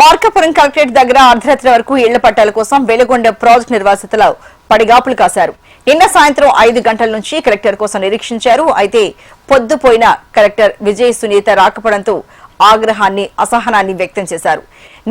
Markapuram collectorate దగ్గర అర్ధరాత్రి వరకు ఇళ్ల పట్టాల కోసం వెలుగొండ ప్రాజెక్టు నిర్వాసితులు పడిగాపులు కాశారు. నిన్న సాయంత్రం 5 గంటల నుంచి కలెక్టర్ కోసం నిరీక్షించారు. అయితే పొద్దుపోయిన కలెక్టర్ విజయ్ సునీత రాకపోవడంతో ఆగ్రహాన్ని అసహనాన్ని వ్యక్తం చేశారు.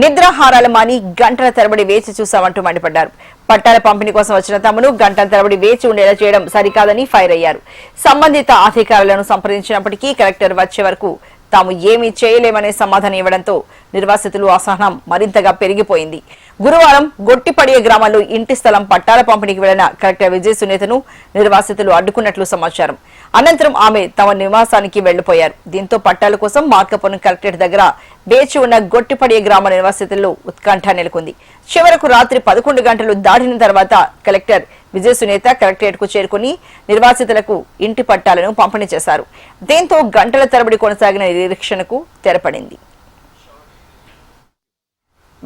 నిద్రాహారాలు మాని గంటల తరబడి వేచి చూశామంటూ మండిపడ్డారు. పట్టాల పంపిణీ కోసం వచ్చిన తమను గంటల తరబడి వేచి ఉండేలా చేయడం సరికాదని ఫైర్ అయ్యారు. సంబంధిత అధికారులను సంప్రదించినప్పటికీ కలెక్టర్ వచ్చే వరకు తాము ఏమీ చేయలేమనే సమాధానం ఇవ్వడంతో నిర్వాసితులు అసహనం మరింతగా పెరిగిపోయింది. గురువారం గొట్టిపడియ గ్రామంలో ఇంటి స్థలం పట్టాల పంపిణీకి వెళ్లిన కలెక్టర్ విజయ్ సునీతను నిర్వాసితులు అడ్డుకున్నట్లు సమాచారం. అనంతరం ఆమె తమ నివాసానికి వెళ్లిపోయారు. దీంతో పట్టాల కోసం మార్కాపురం కలెక్టరేట్ దగ్గర వేచి ఉన్న గొట్టిపడియ గ్రామ నిర్వాసితుల్లో ఉత్కంఠ నెలకొంది. చివరకు రాత్రి 11 గంటలు దాటిన తర్వాత కలెక్టర్ విజయ్ సునీత కలెక్టరేట్ కు చేరుకుని నిర్వాసితులకు ఇంటి పట్టాలను పంపిణీ చేశారు. దీంతో గంటల తరబడి కొనసాగిన నిరీక్షణకు తెరపడింది.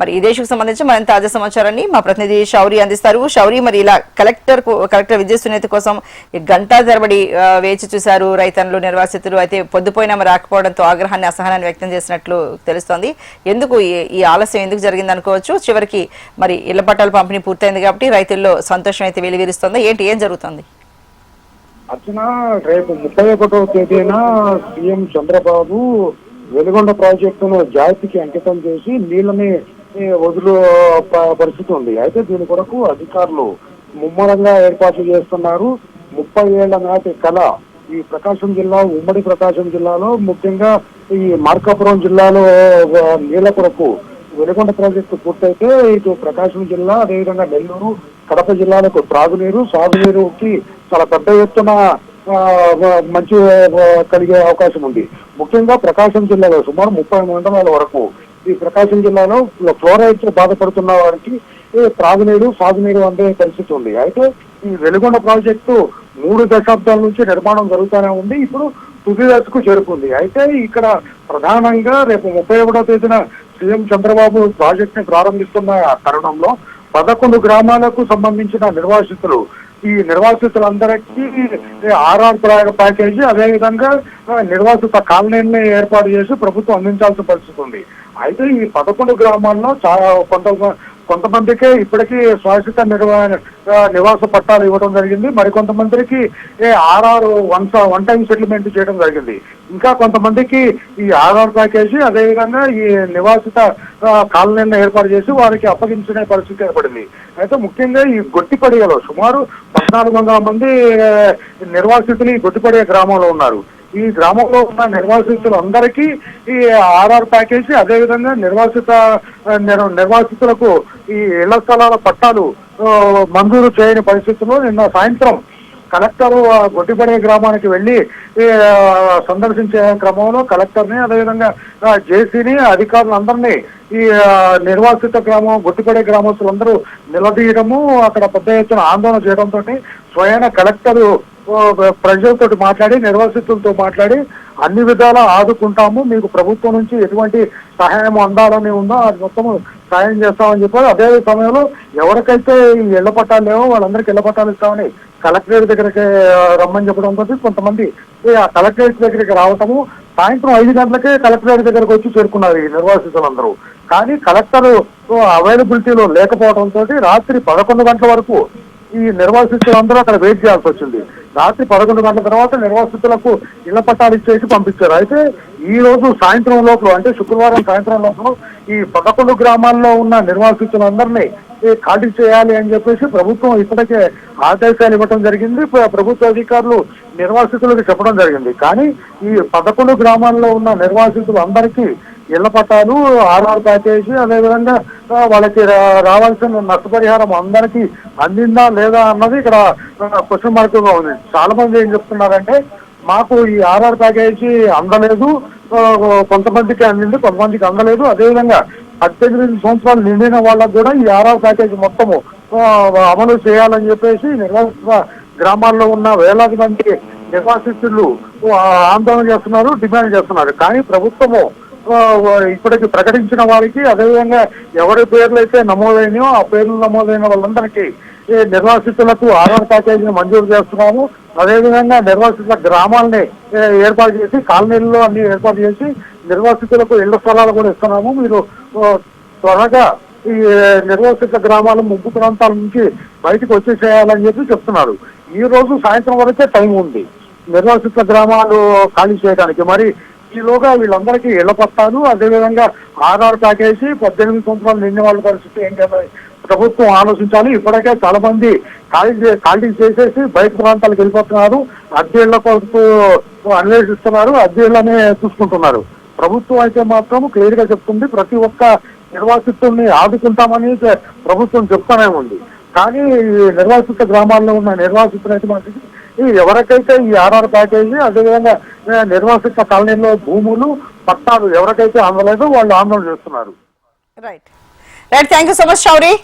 మరి ఈ దేశకు సంబంధించి మరింత తాజా సమాచారాన్ని మా ప్రతినిధి శౌరి అందిస్తారు. శౌరి, మరి ఇలా కలెక్టర్ విజయ్ సునీత కోసం గంటల తరబడి వేచి చూశారు రైతన్నులు, నిర్వాసితులు. అయితే పొద్దుపోయినా రాకపోవడంతో ఆగ్రహాన్ని అసహనాన్ని వ్యక్తం చేసినట్లు తెలుస్తోంది. ఎందుకు ఈ ఆలస్యం ఎందుకు జరిగింది అనుకోవచ్చు? చివరికి మరి ఇళ్ల పట్టాల పంపిణీ పూర్తయింది కాబట్టి రైతుల్లో సంతోషం అయితే వెలువరిస్తోంది. ఏం జరుగుతుంది? అర్చన, రేపు 31వ తేదీన సీఎం చంద్రబాబు వెలుగొండ ప్రాజెక్టును జాతికి అంకితం చేసి నీళ్ళని వదులు పరిస్థితి ఉంది. అయితే దీని కొరకు అధికారులు ముమ్మరంగా ఏర్పాట్లు చేస్తున్నారు. 30 ఏళ్ల నాటి కళ ఈ ప్రకాశం జిల్లా, ఉమ్మడి ప్రకాశం జిల్లాలో ముఖ్యంగా ఈ మార్కాపురం జిల్లాలో నీళ్ల కొరకు వెలుగొండ ప్రాజెక్టు పూర్తయితే ఇటు ప్రకాశం జిల్లా, అదేవిధంగా నెల్లూరు, కడప జిల్లాలకు త్రాగునీరు, సాగునీరుకి చాలా పెద్ద ఎత్తున మంచి కలిగే అవకాశం ఉంది. ముఖ్యంగా ప్రకాశం జిల్లాలో సుమారు 30 మండలాల వరకు ఈ ప్రకాశం జిల్లాలో ఫ్లోరైడ్ తో బాధపడుతున్న వారికి త్రాగునీరు, సాగునీరు అందే పరిస్థితి ఉంది. అయితే ఈ వెలుగొండ ప్రాజెక్టు 3 దశాబ్దాల నుంచి నిర్మాణం జరుగుతూనే ఉంది. ఇప్పుడు తుది దశకు చేరుకుంది. అయితే ఇక్కడ ప్రధానంగా రేపు 31వ తేదీన సీఎం చంద్రబాబు ప్రాజెక్ట్ ని ప్రారంభిస్తున్న తరుణంలో 11 గ్రామాలకు సంబంధించిన నిర్వాసితులు, ఈ నిర్వాసితులందరికీ ఆర్ఆర్ ప్యాకేజీ, అదేవిధంగా నిర్వాసిత కాలనీని ఏర్పాటు చేసి ప్రభుత్వం అందించాల్సిన పరిస్థితి ఉంది. అయితే ఈ 11 గ్రామాల్లో చాలా కొంతమందికే ఇప్పటికీ శాశ్వత నివాస పట్టాలు ఇవ్వడం జరిగింది. మరికొంతమందికి ఆర్ఆర్ వన్ టైం సెటిల్మెంట్ చేయడం జరిగింది. ఇంకా కొంతమందికి ఈ ఆర్ఆర్ ప్యాకేజీ, అదేవిధంగా ఈ నివాసిత కాలనీలను ఏర్పాటు చేసి వారికి అప్పగించిన పరిస్థితి ఏర్పడింది. అయితే ముఖ్యంగా ఈ గొట్టిపడియలో సుమారు 1400 మంది నిర్వాసితులు ఈ గొట్టిపడియ గ్రామంలో ఉన్నారు. ఈ గ్రామంలో ఉన్న నిర్వాసితులందరికీ ఈ ఆర్ఆర్ ప్యాకేజీ, అదేవిధంగా నిర్వాసితులకు ఈ ఇళ్ల స్థలాల పట్టాలు మంజూరు చేయని పరిస్థితుల్లో నిన్న సాయంత్రం కలెక్టర్ గొట్టిపడే గ్రామానికి వెళ్లి సందర్శించే క్రమంలో కలెక్టర్ని, అదేవిధంగా జేసీని, అధికారులందరినీ ఈ నిర్వాసిత గ్రామం గొట్టిపడే గ్రామస్తులందరూ నిలదీయడము, అక్కడ పెద్ద ఎత్తున ఆందోళన చేయడంతో స్వయాన కలెక్టర్ ప్రజలతో మాట్లాడి, నిర్వాసితులతో మాట్లాడి అన్ని విధాలా ఆదుకుంటాము, మీకు ప్రభుత్వం నుంచి ఎటువంటి సహాయం అందాలని ఉందో అది మొత్తం సాయం చేస్తామని చెప్పారు. అదే సమయంలో ఎవరికైతే ఈ ఇళ్ల పట్టాలు లేవో వాళ్ళందరికీ ఇళ్ల పట్టాలు ఇస్తామని కలెక్టరేట్ దగ్గరికి రమ్మని చెప్పడంతో కొంతమంది ఆ కలెక్టరేట్ దగ్గరికి రావటము, సాయంత్రం 5 గంటలకే కలెక్టరేట్ దగ్గరకు వచ్చి చేరుకున్నారు ఈ నిర్వాసితులందరూ. కానీ కలెక్టర్ అవైలబిలిటీలో లేకపోవడంతో రాత్రి 11 గంటల వరకు ఈ నిర్వాసితులందరూ అక్కడ వెయిట్ చేయాల్సి వచ్చింది. రాత్రి 11 గంటల తర్వాత నిర్వాసితులకు ఇళ్ల పట్టాలు ఇచ్చేసి పంపించారు. అయితే ఈ రోజు సాయంత్రం లోపల, అంటే శుక్రవారం సాయంత్రం లోపల ఈ 11 గ్రామాల్లో ఉన్న నిర్వాసితులందరినీ ఖాళీ చేయాలి అని చెప్పేసి ప్రభుత్వం ఇప్పటికే ఆదేశాలు ఇవ్వడం జరిగింది. ప్రభుత్వ అధికారులు నిర్వాసితులకు చెప్పడం జరిగింది. కానీ ఈ 11 గ్రామాల్లో ఉన్న నిర్వాసితులందరికీ ఇళ్ల పట్టాలు, ఆర్ఆర్ ప్యాకేజీ, అదేవిధంగా వాళ్ళకి రావాల్సిన నష్టపరిహారం అందరికీ అందిందా లేదా అన్నది ఇక్కడ క్వశ్చన్ మార్క్ గా ఉంది. చాలా మంది ఏం చెప్తున్నారంటే మాకు ఈ ఆర్ఆర్ ప్యాకేజీ అందలేదు, కొంతమందికి అందింది, కొంతమందికి అందలేదు. అదేవిధంగా 18 సంవత్సరాలు నిండిన వాళ్ళకు కూడా ఈ ఆర్ఆర్ ప్యాకేజీ మొత్తము అమలు చేయాలని చెప్పేసి నిర్వాసిత గ్రామాల్లో ఉన్న వేలాది మంది నిర్వాసితులు ఆందోళన చేస్తున్నారు, డిమాండ్ చేస్తున్నారు. కానీ ప్రభుత్వము ఇప్పటికి ప్రకటించిన వారికి, అదేవిధంగా ఎవరి పేర్లు అయితే నమోదైనాయో ఆ పేర్లు నమోదైన వాళ్ళందరికీ నిర్వాసితులకు ఆర్ఆర్ ప్యాకేజీని మంజూరు చేస్తున్నాము. అదేవిధంగా నిర్వాసితుల గ్రామాలని ఏర్పాటు చేసి, కాలనీల్లో అన్ని ఏర్పాటు చేసి నిర్వాసితులకు ఇళ్ల స్థలాలు కూడా ఇస్తున్నాము. మీరు త్వరగా ఈ నిర్వాసిత గ్రామాల ముంపు ప్రాంతాల నుంచి బయటకు వచ్చేసేయాలని చెప్పి చెప్తున్నారు. ఈ రోజు సాయంత్రం వరకే టైం ఉంది నిర్వాసిత గ్రామాలు ఖాళీ చేయడానికి. మరి ఈలోగా వీళ్ళందరికీ ఇళ్ల పట్టాలు, అదేవిధంగా ఆర్ఆర్ ప్యాకేజీ, 18 సంవత్సరాలు నిండిన వాళ్ళ పరిస్థితి ఏంటంటే ప్రభుత్వం ఆలోచించాలి. ఇప్పటికే చాలా మంది ఖాళీ చేసేసి బయట ప్రాంతాలకు వెళ్ళిపోతున్నారు, అద్దెళ్ల కొరకు అన్వేషిస్తున్నారు, అద్దెళ్లనే చూసుకుంటున్నారు. ప్రభుత్వం అయితే మాత్రం క్లియర్ గా చెప్తుంది, ప్రతి ఒక్క నిర్వాసితుల్ని ఆదుకుంటామని ప్రభుత్వం చెప్తానే ఉంది. కానీ నిర్వాసిత గ్రామాల్లో ఉన్న నిర్వాసితులైతే మనకి ఎవరికైతే ఈ ఆర్ఆర్ ప్యాకేజీ, అదేవిధంగా నిర్వాసిత కాలనీలో భూములు పట్టాలు ఎవరికైతే అందలేదో వాళ్ళు ఆందోళన చేస్తున్నారు. Right thank you so much Shouri.